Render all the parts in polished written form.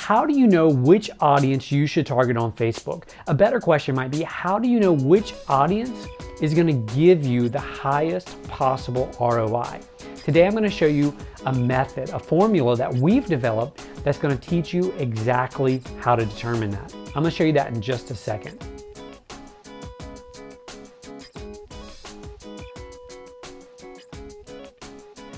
How do you know which audience you should target on Facebook? A better question might be, how do you know which audience is going to give you the highest possible ROI? Today I'm going to show you a method, a formula that we've developed that's going to teach you exactly how to determine that. I'm going to show you that in just a second.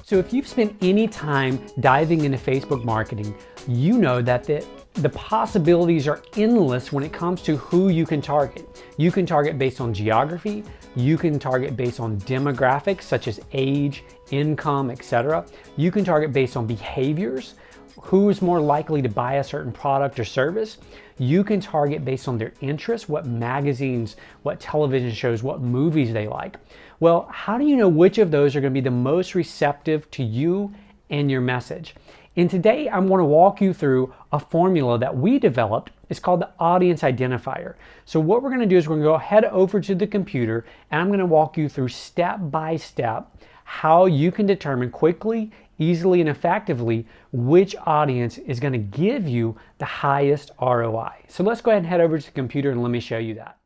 So if you've spent any time diving into Facebook marketing, you know that the possibilities are endless when it comes to who you can target. You can target based on geography, you can target based on demographics such as age, income, etc. You can target based on behaviors, who is more likely to buy a certain product or service. You can target based on their interests, what magazines, what television shows, what movies they like. Well, how do you know which of those are going to be the most receptive to you and your message? And today I want to walk you through a formula that we developed. It's called the Audience Identifier. So what we're going to do is we're going to go head over to the computer and I'm going to walk you through step by step how you can determine quickly, easily, and effectively which audience is going to give you the highest ROI. So let's go ahead and head over to the computer and let me show you that.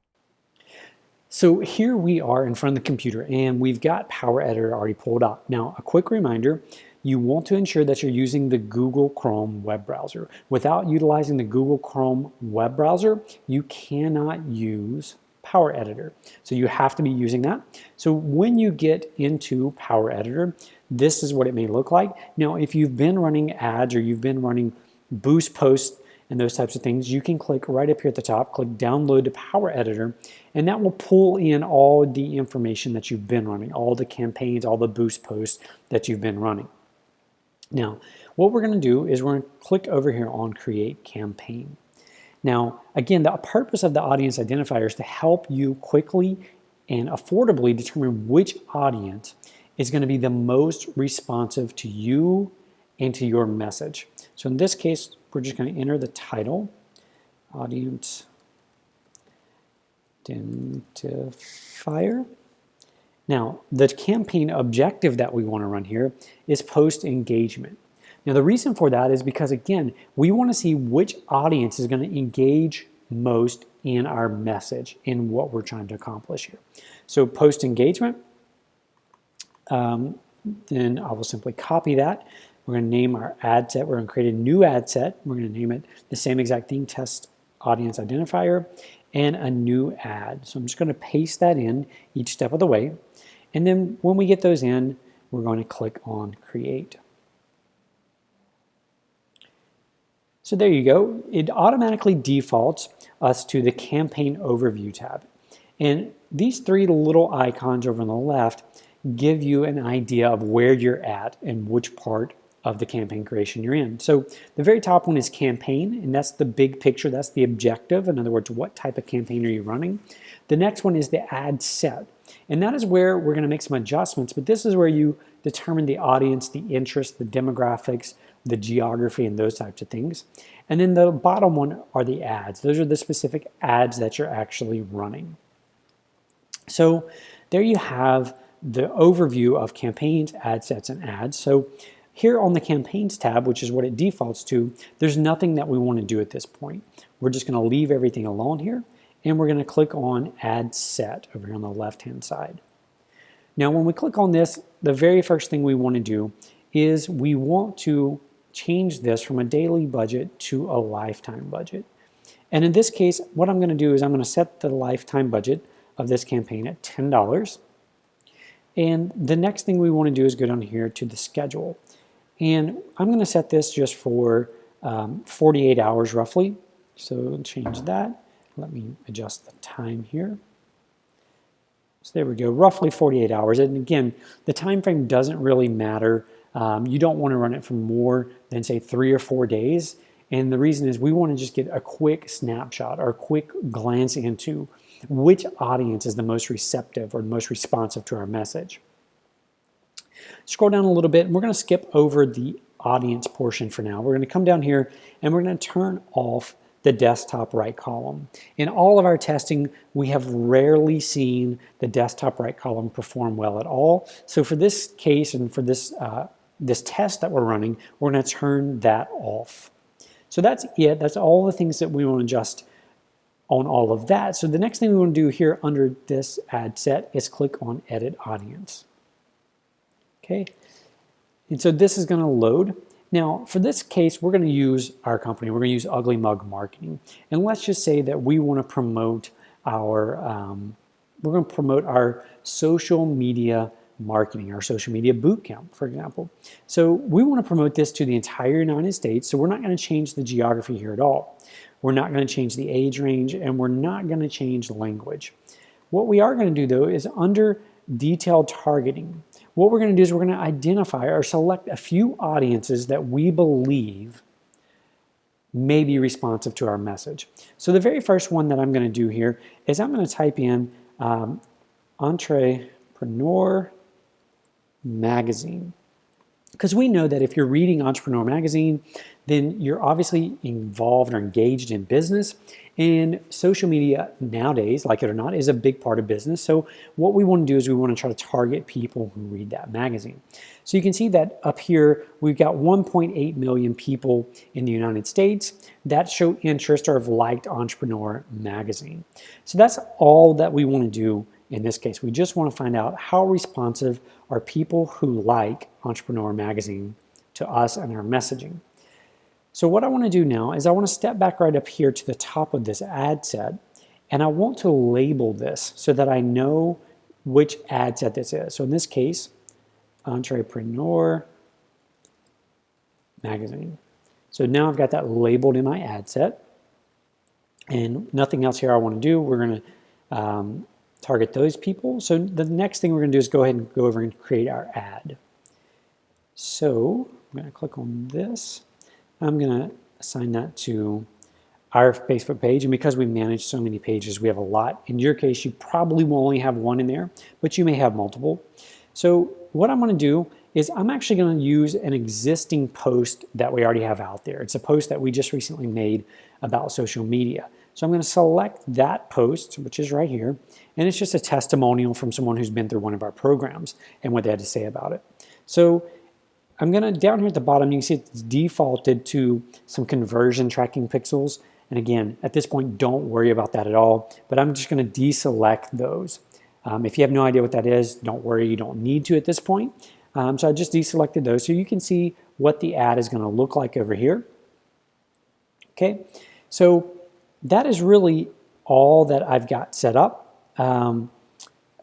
So here we are in front of the computer and we've got Power Editor already pulled up. Now, a quick reminder, you want to ensure that you're using the Google Chrome web browser. Without utilizing the Google Chrome web browser, you cannot use Power Editor. So you have to be using that. So when you get into Power Editor, this is what it may look like. Now, if you've been running ads or you've been running boost posts and those types of things, you can click right up here at the top, click download to Power Editor, and that will pull in all the information that you've been running, all the campaigns, all the boost posts that you've been running. Now, what we're going to do is we're going to click over here on Create Campaign. Now, again, the purpose of the Audience Identifier is to help you quickly and affordably determine which audience is going to be the most responsive to you and to your message. So in this case, we're just going to enter the title, Audience Identifier. Now, the campaign objective that we want to run here is post engagement. Now, the reason for that is because, again, we want to see which audience is going to engage most in our message, in what we're trying to accomplish here. So post engagement, then I will simply copy that. We're going to name our ad set. We're going to create a new ad set. We're going to name it the same exact thing, Test Audience Identifier, and a new ad. So I'm just going to paste that in each step of the way. And then when we get those in, we're going to click on Create. So there you go. It automatically defaults us to the Campaign Overview tab. And these three little icons over on the left give you an idea of where you're at and which part of the campaign creation you're in. So the very top one is campaign, and that's the big picture, that's the objective. In other words, what type of campaign are you running? The next one is the ad set, and that is where we're going to make some adjustments, but this is where you determine the audience, the interest, the demographics, the geography, and those types of things. And then the bottom one are the ads. Those are the specific ads that you're actually running. So there you have the overview of campaigns, ad sets, and ads. So here on the Campaigns tab, which is what it defaults to, there's nothing that we want to do at this point. We're just going to leave everything alone here, and we're going to click on Ad Set over here on the left-hand side. Now, when we click on this, the very first thing we want to do is we want to change this from a daily budget to a lifetime budget. And in this case, what I'm going to do is I'm going to set the lifetime budget of this campaign at $10. And the next thing we want to do is go down here to the schedule. And I'm going to set this just for 48 hours roughly. So change that. Let me adjust the time here. So there we go, roughly 48 hours. And again, the time frame doesn't really matter. You don't want to run it for more than, say, 3 or 4 days. And the reason is we want to just get a quick snapshot or a quick glance into which audience is the most receptive or the most responsive to our message. Scroll down a little bit, and we're going to skip over the audience portion for now. We're going to come down here, and we're going to turn off the desktop right column. In all of our testing, we have rarely seen the desktop right column perform well at all. So for this case and for this, this test that we're running, we're going to turn that off. So that's it. That's all the things that we want to adjust on all of that. So the next thing we want to do here under this ad set is click on Edit Audience. Okay, and so this is going to load. Now, for this case, we're going to use our company. We're going to use Ugly Mug Marketing, and let's just say that we want to promote our social media marketing, our social media bootcamp, for example. So we want to promote this to the entire United States. So we're not going to change the geography here at all. We're not going to change the age range, and we're not going to change the language. What we are going to do, though, is under detailed targeting, what we're going to do is we're going to identify or select a few audiences that we believe may be responsive to our message. So the very first one that I'm going to do here is I'm going to type in Entrepreneur Magazine. Because we know that if you're reading Entrepreneur Magazine, then you're obviously involved or engaged in business. And social media nowadays, like it or not, is a big part of business. So what we want to do is we want to try to target people who read that magazine. So you can see that up here, we've got 1.8 million people in the United States that show interest or have liked Entrepreneur Magazine. So that's all that we want to do in this case. We just want to find out how responsive are people who like Entrepreneur Magazine to us and our messaging. So what I want to do now is I want to step back right up here to the top of this ad set, and I want to label this so that I know which ad set this is. So in this case, Entrepreneur Magazine. So now I've got that labeled in my ad set, and nothing else here I want to do. We're going to target those people. So the next thing we're going to do is go ahead and go over and create our ad. So I'm going to click on this. I'm going to assign that to our Facebook page, and because we manage so many pages, we have a lot. In your case, you probably will only have one in there, but you may have multiple. So what I'm going to do is I'm actually going to use an existing post that we already have out there. It's a post that we just recently made about social media. So I'm going to select that post, which is right here, and it's just a testimonial from someone who's been through one of our programs and what they had to say about it. So I'm going to, down here at the bottom, you can see it's defaulted to some conversion tracking pixels. And again, at this point, don't worry about that at all, but I'm just going to deselect those. If you have no idea what that is, don't worry, you don't need to at this point. So I just deselected those so you can see what the ad is going to look like over here. Okay, so that is really all that I've got set up. I've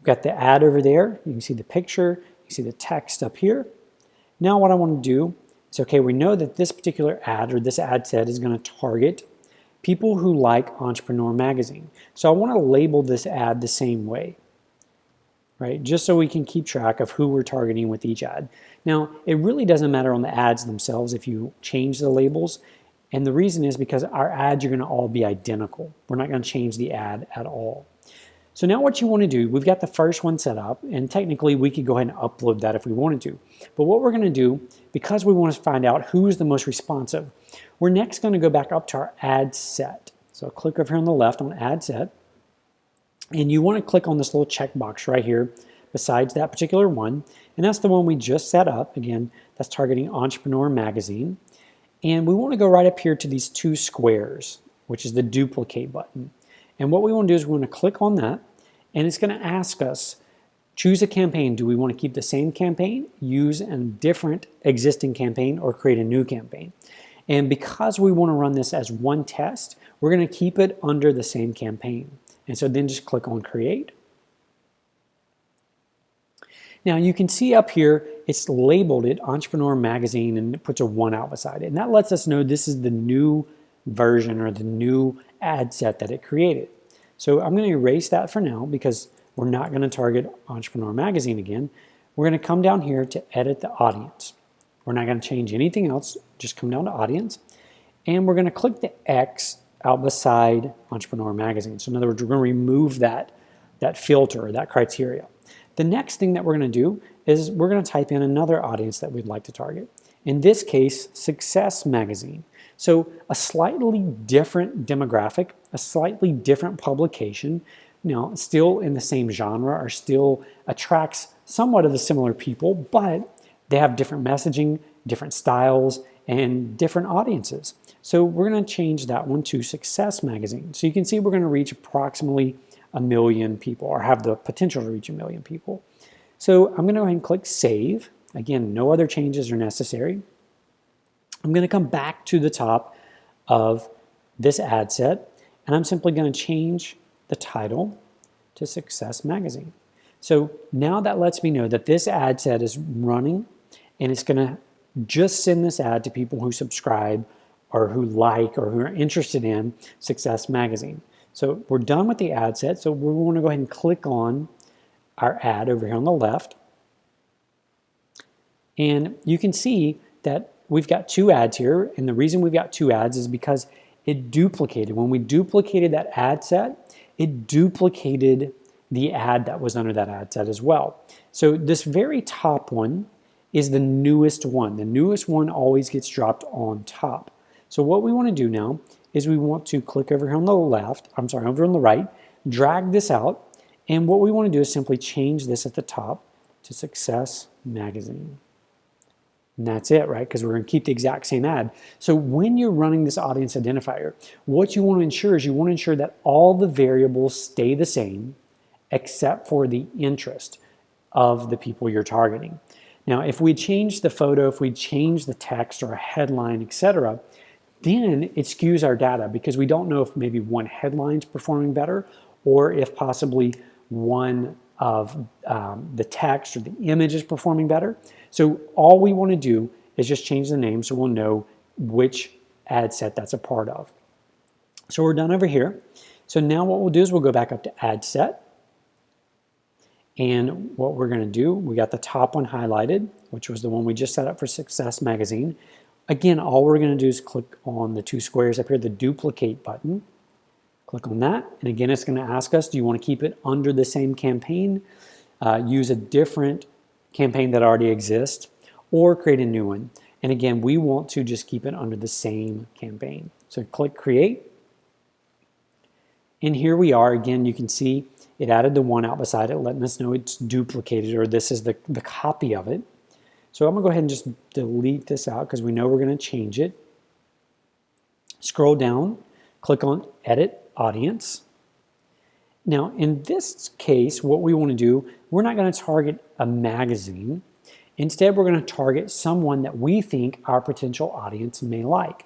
got the ad over there. You can see the picture, you can see the text up here. Now what I want to do is, okay, we know that this particular ad or this ad set is going to target people who like Entrepreneur Magazine. So I want to label this ad the same way, right? Just so we can keep track of who we're targeting with each ad. Now, it really doesn't matter on the ads themselves if you change the labels. And the reason is because our ads are going to all be identical. We're not going to change the ad at all. So now what you want to do, we've got the first one set up, and technically we could go ahead and upload that if we wanted to. But what we're going to do, because we want to find out who's the most responsive, we're next going to go back up to our ad set. So click over here on the left on ad set, and you want to click on this little checkbox right here besides that particular one, and that's the one we just set up. Again, that's targeting Entrepreneur Magazine. And we want to go right up here to these two squares, which is the duplicate button. And what we want to do is we want to click on that, and it's going to ask us, choose a campaign. Do we want to keep the same campaign, use a different existing campaign, or create a new campaign? And because we want to run this as one test, we're going to keep it under the same campaign. And so then just click on Create. Now you can see up here, it's labeled it Entrepreneur Magazine, and it puts a 1 out beside it. And that lets us know this is the new version or the new ad set that it created. So I'm going to erase that for now because we're not going to target Entrepreneur Magazine again. We're going to come down here to edit the audience. We're not going to change anything else, just come down to audience. And we're going to click the X out beside Entrepreneur Magazine. So in other words, we're going to remove that filter or that criteria. The next thing that we're going to do is we're going to type in another audience that we'd like to target. In this case, Success Magazine. So a slightly different demographic, a slightly different publication, still in the same genre, or still attracts somewhat of the similar people, but they have different messaging, different styles, and different audiences. So we're going to change that one to Success Magazine. So you can see we're going to reach approximately 1 million people, or have the potential to reach 1 million people. So I'm going to go ahead and click Save. Again, no other changes are necessary. I'm going to come back to the top of this ad set, and I'm simply going to change the title to Success Magazine. So now that lets me know that this ad set is running, and it's going to just send this ad to people who subscribe or who like or who are interested in Success Magazine. So we're done with the ad set, so we want to go ahead and click on our ad over here on the left. And you can see that we've got 2 ads here, and the reason we've got 2 ads is because it duplicated. When we duplicated that ad set, it duplicated the ad that was under that ad set as well. So this very top one is the newest one. The newest one always gets dropped on top. So what we want to do now is we want to click over here on the left, over on the right, drag this out, and what we want to do is simply change this at the top to Success Magazine. And that's it, right? Because we're going to keep the exact same ad. So when you're running this audience identifier, what you want to ensure is you want to ensure that all the variables stay the same except for the interest of the people you're targeting. Now, if we change the photo, if we change the text or a headline, etc., then it skews our data because we don't know if maybe one headline's performing better or if possibly one of the text or the image is performing better. So all we want to do is just change the name so we'll know which ad set that's a part of. So we're done over here. So now what we'll do is we'll go back up to ad set. And what we're going to do, we got the top one highlighted, which was the one we just set up for Success Magazine. Again, all we're going to do is click on the 2 squares up here, the duplicate button. Click on that, and again, it's going to ask us, do you want to keep it under the same campaign, use a different campaign that already exists, or create a new one? And again, we want to just keep it under the same campaign. So click Create. And here we are. Again, you can see it added the one out beside it, letting us know it's duplicated, or this is the copy of it. So I'm going to go ahead and just delete this out because we know we're going to change it. Scroll down, click on Edit Audience. Now, in this case, what we want to do, we're not going to target a magazine. Instead, we're going to target someone that we think our potential audience may like.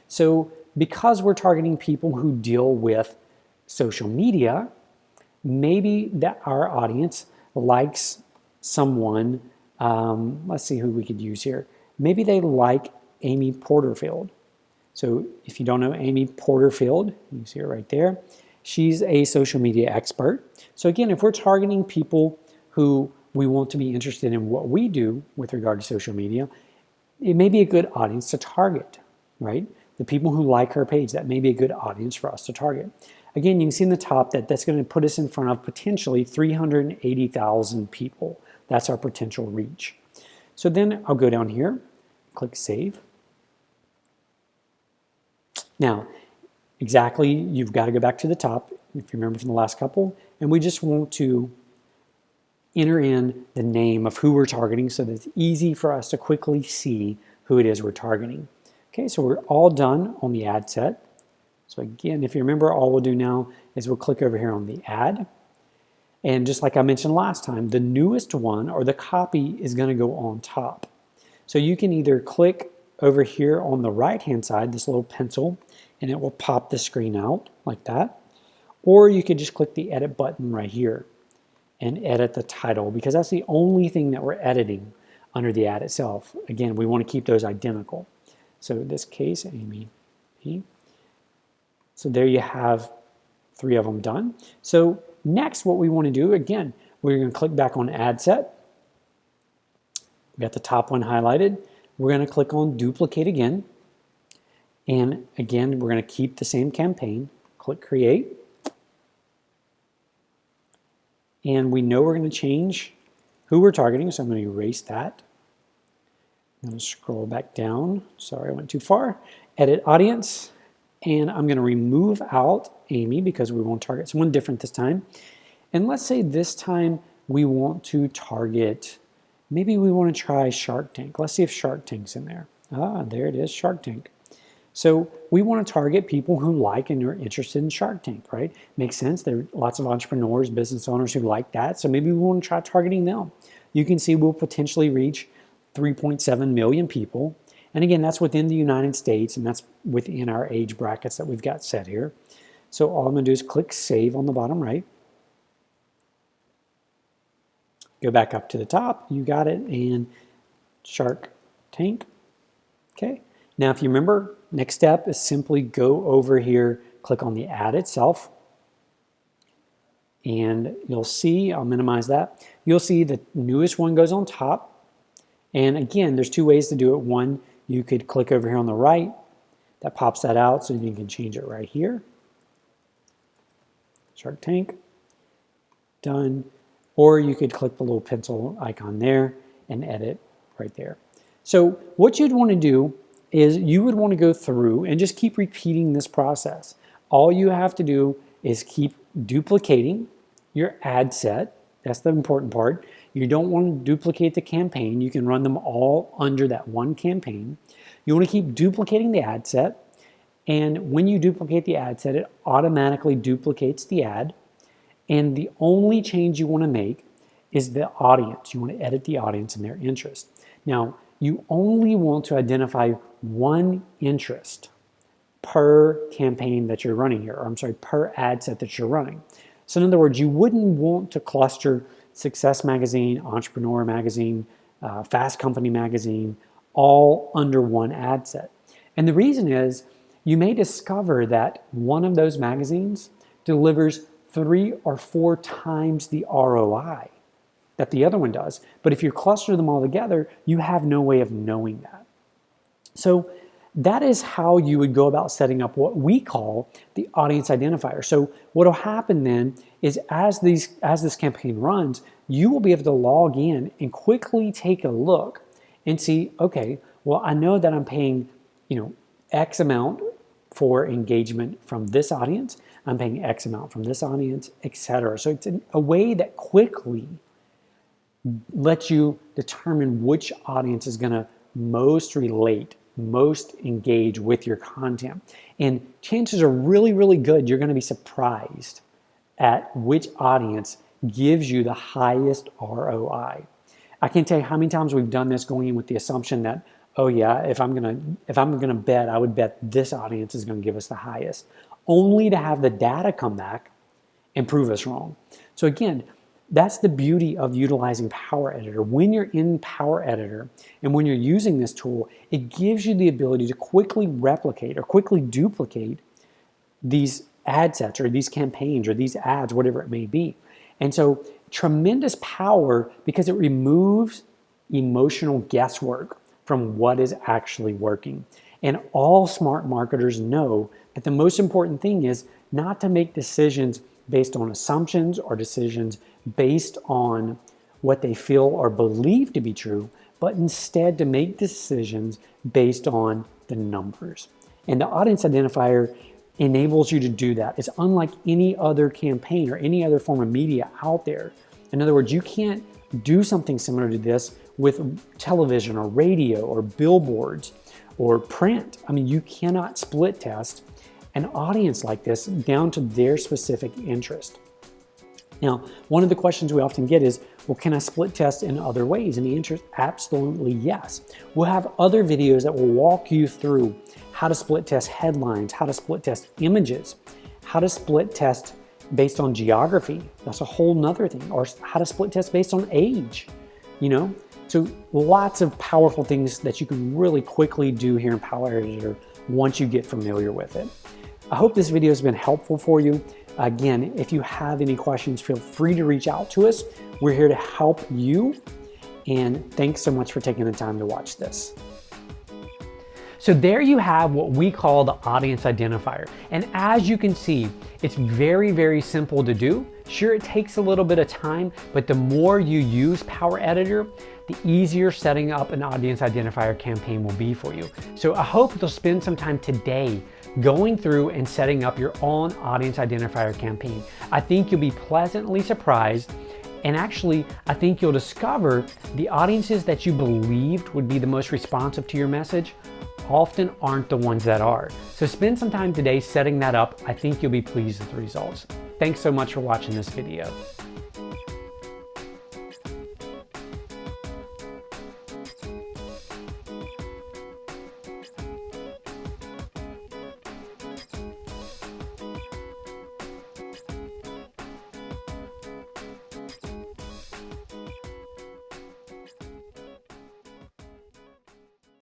So because we're targeting people who deal with social media, maybe that our audience likes someone, let's see who we could use here. Maybe they like Amy Porterfield. So if you don't know Amy Porterfield, you see her right there. She's a social media expert. So again, if we're targeting people who we want to be interested in what we do with regard to social media, it may be a good audience to target, right? The people who like her page, that may be a good audience for us to target. Again, you can see in the top that that's going to put us in front of potentially 380,000 people. That's our potential reach. So then I'll go down here, click Save. Now, exactly, you've got to go back to the top, if you remember from the last couple, and we just want to enter in the name of who we're targeting so that it's easy for us to quickly see who it is we're targeting. Okay, so we're all done on the ad set. So again, if you remember, all we'll do now is we'll click over here on the ad. And just like I mentioned last time, the newest one or the copy is going to go on top. So you can either click over here on the right-hand side, this little pencil, and it will pop the screen out like that. Or you could just click the edit button right here and edit the title, because that's the only thing that we're editing under the ad itself. Again, we want to keep those identical. So in this case, Amy P. So there you have 3 of them done. So next, what we want to do, again, we're going to click back on Ad Set. We got the top one highlighted. We're going to click on Duplicate again. And again, we're going to keep the same campaign. Click Create. And we know we're going to change who we're targeting, so I'm going to erase that. I'm going to scroll back down. Sorry, I went too far. Edit Audience. And I'm going to remove out Amy because we want to target someone different this time. And let's say this time we want to target, maybe we want to try Shark Tank. Let's see if Shark Tank's in there. There it is, Shark Tank. So we want to target people who like and are interested in Shark Tank, right? Makes sense. There are lots of entrepreneurs, business owners who like that. So maybe we want to try targeting them. You can see we'll potentially reach 3.7 million people. And again, that's within the United States, and that's within our age brackets that we've got set here. So all I'm going to do is click Save on the bottom right. Go back up to the top. You got it. And Shark Tank. Okay. Now, if you remember, next step is simply go over here, click on the ad itself, and you'll see, I'll minimize that, you'll see the newest one goes on top. And again, there's two ways to do it. One, you could click over here on the right, that pops that out, so you can change it right here. Shark Tank, done. Or you could click the little pencil icon there and edit right there. So what you'd want to do is you would want to go through and just keep repeating this process. All you have to do is keep duplicating your ad set. That's the important part. You don't want to duplicate the campaign. You can run them all under that one campaign. You want to keep duplicating the ad set. And when you duplicate the ad set, it automatically duplicates the ad. And the only change you want to make is the audience. You want to edit the audience and their interest. Now, you only want to identify one interest per campaign that you're running here, or I'm sorry, per ad set that you're running. So in other words, you wouldn't want to cluster Success Magazine, Entrepreneur Magazine, Fast Company Magazine, all under one ad set. And the reason is you may discover that one of those magazines delivers 3 or 4 times the ROI that the other one does. But if you cluster them all together, you have no way of knowing that. So that is how you would go about setting up what we call the audience identifier. So what will happen then is as this campaign runs, you will be able to log in and quickly take a look and see, okay, well, I know that I'm paying, X amount for engagement from this audience. I'm paying X amount from this audience, etc. So it's a way that quickly lets you determine which audience is going to most relate, most engage with your content. And chances are really, really good you're going to be surprised at which audience gives you the highest ROI. I can't tell you how many times we've done this going in with the assumption that, oh yeah, if I'm gonna bet, I would bet this audience is going to give us the highest, only to have the data come back and prove us wrong. So again, that's the beauty of utilizing Power Editor. When you're in Power Editor and when you're using this tool, it gives you the ability to quickly replicate or quickly duplicate these ad sets or these campaigns or these ads, whatever it may be. And so tremendous power because it removes emotional guesswork from what is actually working. And all smart marketers know that the most important thing is not to make decisions based on assumptions or decisions based on what they feel or believe to be true, but instead to make decisions based on the numbers. And the audience identifier enables you to do that. It's unlike any other campaign or any other form of media out there. In other words, you can't do something similar to this with television or radio or billboards or print. I mean, you cannot split test an audience like this down to their specific interest. Now, one of the questions we often get is, well, can I split test in other ways? And the answer is absolutely yes. We'll have other videos that will walk you through how to split test headlines, how to split test images, how to split test based on geography. That's a whole nother thing. Or how to split test based on age, So lots of powerful things that you can really quickly do here in Power Editor once you get familiar with it. I hope this video has been helpful for you. Again, if you have any questions, feel free to reach out to us. We're here to help you. And thanks so much for taking the time to watch this. So there you have what we call the audience identifier. And as you can see, it's very, very simple to do. Sure, it takes a little bit of time, but the more you use Power Editor, the easier setting up an audience identifier campaign will be for you. So I hope you'll spend some time today going through and setting up your own audience identifier campaign. I think you'll be pleasantly surprised And actually, I think you'll discover the audiences that you believed would be the most responsive to your message often aren't the ones that are. So spend some time today setting that up. I think you'll be pleased with the results. Thanks so much for watching this video.